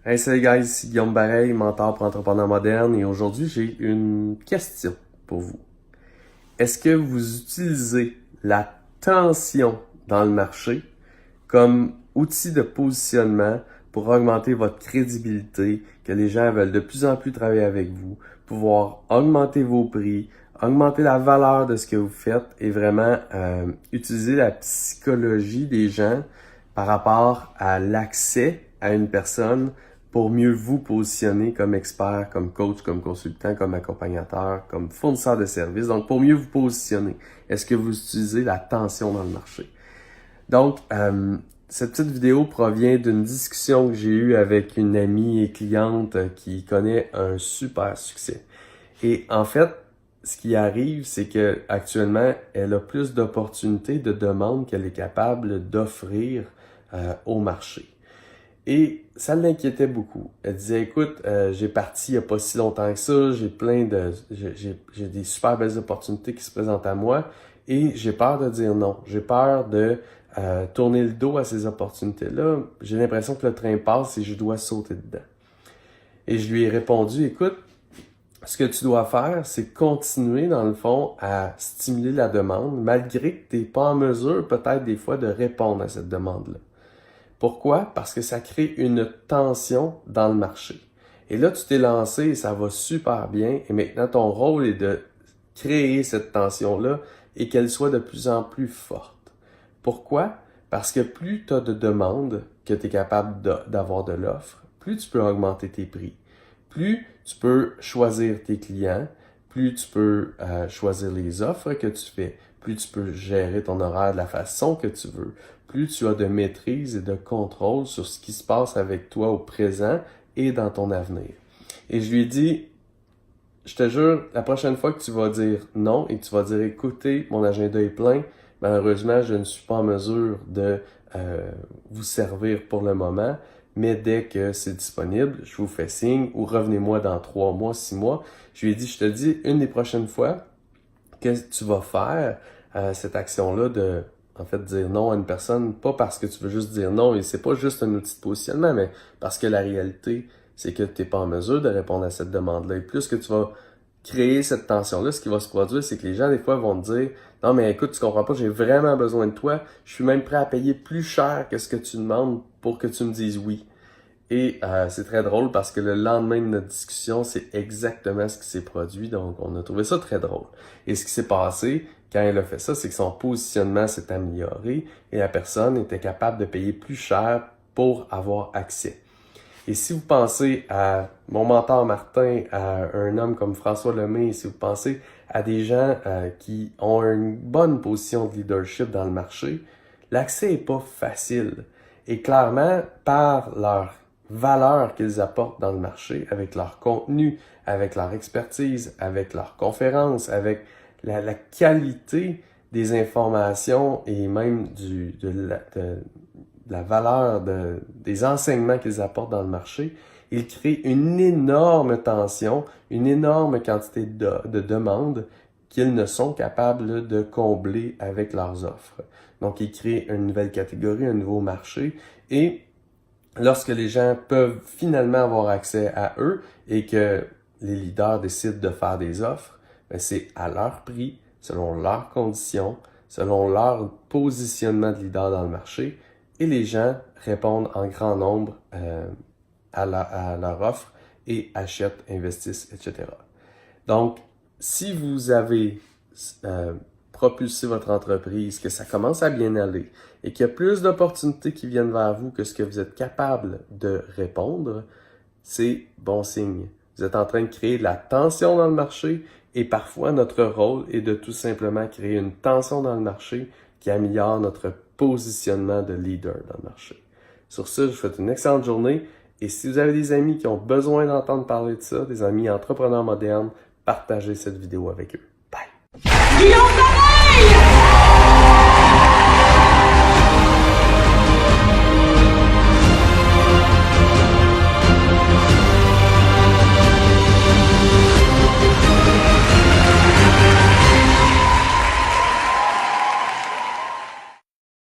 Hey, salut guys, ici Guillaume Bareil, mentor pour entrepreneurs modernes, et aujourd'hui j'ai une question pour vous. Est-ce que vous utilisez la tension dans le marché comme outil de positionnement pour augmenter votre crédibilité, que les gens veulent de plus en plus travailler avec vous, pouvoir augmenter vos prix, augmenter la valeur de ce que vous faites et vraiment utiliser la psychologie des gens par rapport à l'accès à une personne pour mieux vous positionner comme expert, comme coach, comme consultant, comme accompagnateur, comme fournisseur de services. Donc, pour mieux vous positionner, est-ce que vous utilisez la tension dans le marché? Donc, cette petite vidéo provient d'une discussion que j'ai eue avec une amie et cliente qui connaît un super succès. Et en fait, ce qui arrive, c'est que actuellement, elle a plus d'opportunités, de demandes qu'elle est capable d'offrir au marché. Et ça l'inquiétait beaucoup. Elle disait, écoute, j'ai parti il n'y a pas si longtemps que ça, j'ai des super belles opportunités qui se présentent à moi et j'ai peur de dire non. J'ai peur de tourner le dos à ces opportunités-là. J'ai l'impression que le train passe et je dois sauter dedans. Et je lui ai répondu, écoute, ce que tu dois faire, c'est continuer dans le fond à stimuler la demande malgré que tu n'es pas en mesure peut-être des fois de répondre à cette demande-là. Pourquoi? Parce que ça crée une tension dans le marché. Et là, tu t'es lancé et ça va super bien. Et maintenant, ton rôle est de créer cette tension-là et qu'elle soit de plus en plus forte. Pourquoi? Parce que plus tu as de demandes que tu es capable d'avoir de l'offre, plus tu peux augmenter tes prix. Plus tu peux choisir tes clients, plus tu peux choisir les offres que tu fais, plus tu peux gérer ton horaire de la façon que tu veux, plus tu as de maîtrise et de contrôle sur ce qui se passe avec toi au présent et dans ton avenir. Et je lui ai dit, je te jure, la prochaine fois que tu vas dire non et que tu vas dire, écoutez, mon agenda est plein, malheureusement, je ne suis pas en mesure de vous servir pour le moment, mais dès que c'est disponible, je vous fais signe ou revenez-moi dans 3 mois, 6 mois. Je lui ai dit, je te dis, une des prochaines fois que tu vas faire cette action-là de, en fait, dire non à une personne, pas parce que tu veux juste dire non, et c'est pas juste un outil de positionnement, mais parce que la réalité, c'est que tu n'es pas en mesure de répondre à cette demande-là. Et plus que tu vas créer cette tension-là, ce qui va se produire, c'est que les gens, des fois, vont te dire « Non, mais écoute, tu comprends pas, j'ai vraiment besoin de toi. Je suis même prêt à payer plus cher que ce que tu demandes pour que tu me dises oui. » Et c'est très drôle parce que le lendemain de notre discussion, c'est exactement ce qui s'est produit. Donc, on a trouvé ça très drôle. Et ce qui s'est passé quand elle a fait ça, c'est que son positionnement s'est amélioré et la personne était capable de payer plus cher pour avoir accès. Et si vous pensez à mon mentor Martin, à un homme comme François Lemay, si vous pensez à des gens qui ont une bonne position de leadership dans le marché, l'accès n'est pas facile. Et clairement, par leur valeur qu'ils apportent dans le marché, avec leur contenu, avec leur expertise, avec leurs conférences, avec la qualité des informations et même de la valeur des enseignements qu'ils apportent dans le marché, ils créent une énorme tension, une énorme quantité de demandes qu'ils ne sont capables de combler avec leurs offres. Donc, ils créent une nouvelle catégorie, un nouveau marché, et lorsque les gens peuvent finalement avoir accès à eux et que les leaders décident de faire des offres, c'est à leur prix, selon leurs conditions, selon leur positionnement de leader dans le marché, et les gens répondent en grand nombre à leur offre et achètent, investissent, etc. Donc, si vous avez propulsé votre entreprise, que ça commence à bien aller et qu'il y a plus d'opportunités qui viennent vers vous que ce que vous êtes capable de répondre, c'est bon signe. Vous êtes en train de créer de la tension dans le marché et parfois notre rôle est de tout simplement créer une tension dans le marché qui améliore notre positionnement de leader dans le marché. Sur ce, je vous souhaite une excellente journée et si vous avez des amis qui ont besoin d'entendre parler de ça, des amis entrepreneurs modernes, partagez cette vidéo avec eux. Bye!